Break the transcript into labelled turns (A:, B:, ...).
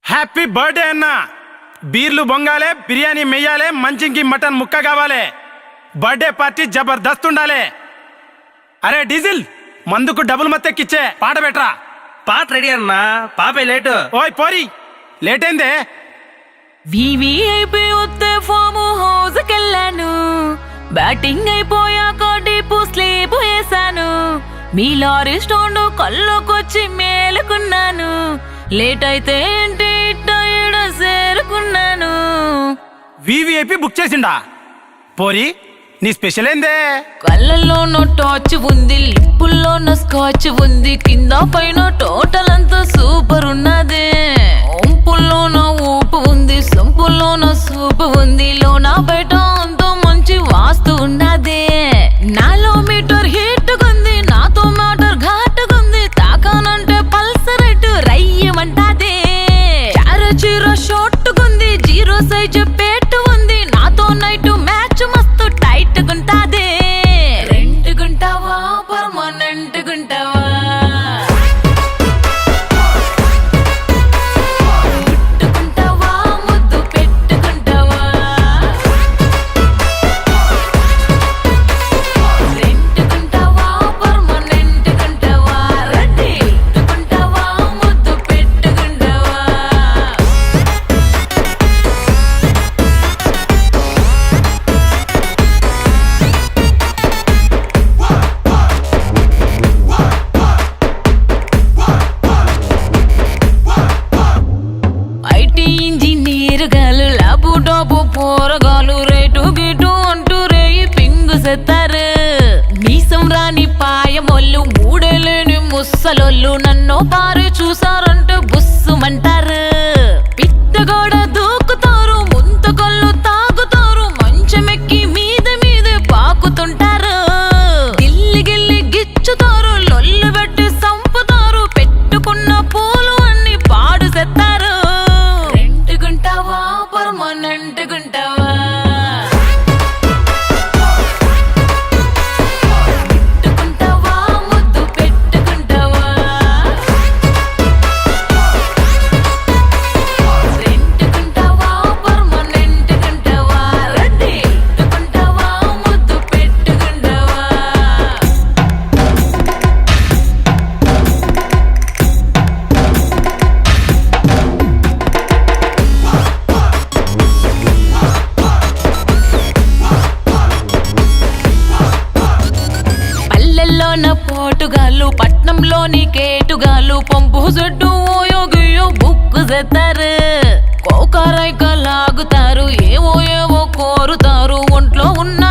A: Happy birthday అన్న. బీర్లు బొంగాలే, biryani మెయ్యాలే, మంచింకి mutton ముక్క కావాలే. బర్త్డే పార్టీ జబర్దస్త్ ఉండాలే. అరే డీజిల్, మందుకు డబుల్ మత్తెక్కిచ్చే పాట పెట్టరా.
B: పాట రెడీ అన్నా, పాపే లేటు.
A: ఓయ్ పోరి, లేట్ అయిందే.
C: వివిఐపి వస్తే ఫామ్ హౌస్ కెళ్ళాను, బ్యాటింగ్ అయిపోయాక డీపు స్లీప్ వేసాను. మీ లారీ స్టోన్ కళ్ళకొచ్చి మేలుకున్నాను, లేట్ అయితే ఏంటి టైడ్ చేరుకున్నాను.
A: వివిఐపి బుక్ చేసిండా? పోరి, నీ స్పెషల్ ఏందే?
C: కళ్ళల్లోనో టార్చ్ ఉంది, లిప్పుల్లోనో స్కాచ్ ఉంది, కింద పైన టోటల్ అంతా సూపర్ ఉన్నదే. ఒంపుల్లోన ఊపు ఉంది, సొంపుల్లోన సూపు ఉంది, లోన బయట అంతా మంచి వాస్తు ఉన్నదే. నాలో మీటర్ హీట్గుంది, నాతో మ్యాటర్ ఘాటుగుంది, తాకానంటే పల్సర్ రేటు రయ్యమంటాదే. చారో చీరో షార్ట్గుంది, జీరో సైజ్ పేటు ఉంది, నాతో నైట్ మ్యాచ్ మస్తు టైట్ గుంటాదే. రెంట్ గుంటావా పర్మనెంట్ గుంటావా? గుట్టుకుంటావా ముద్దు పెట్టుకుంటావా? రెంట్ గుంటావా పర్మనెంట్ గుంటావా? రెడ్డి గుట్టుకుంటావా ముద్దు పెట్టుకుంటావా? ఐటీ ఇంజనీర్ గాలు, లాబు డాబు పోరగాలు, రేటు గిటు అంటూ రేయి పింగు సెత్తారు. మీసం రాని పాయమొల్లు, మూడేలేని ముస్సలొల్లు, నన్ను పారి చూసారంటే బుస్సుమంటారు. పిట్టగోడ దూకుతారు, ముంతకొల్లు తాగుతారు, మంచమెక్కి మీద మీదే పాకుతుంటారు. గిల్లి గిల్లి గిచ్చుతారు, లొల్లు పెట్టి సంపుతారు, పెట్టుకున్న పూలు అన్ని పాడు సెత్తారు. రెంట్ గుంటావా పర్మనెంట్ గుంటావా? గుట్టుకుంటావా ముద్దు పెట్టుకుంటావా? రెంట్ గుంటావా పర్మనెంట్ గుంటావా? రెడ్డి గుట్టుకుంటావా ముద్దు పెట్టుకుంటావా? పల్లెల్లోన పోటుగాళ్ళు, పట్నంలోని కేటుగాళ్ళు, పంపు చెట్టు ఓయోగియో బుక్కు చేస్తారు. కోకరైక లాగుతారు, ఏవో ఏవో కోరుతారు, ఒంట్లో ఉన్న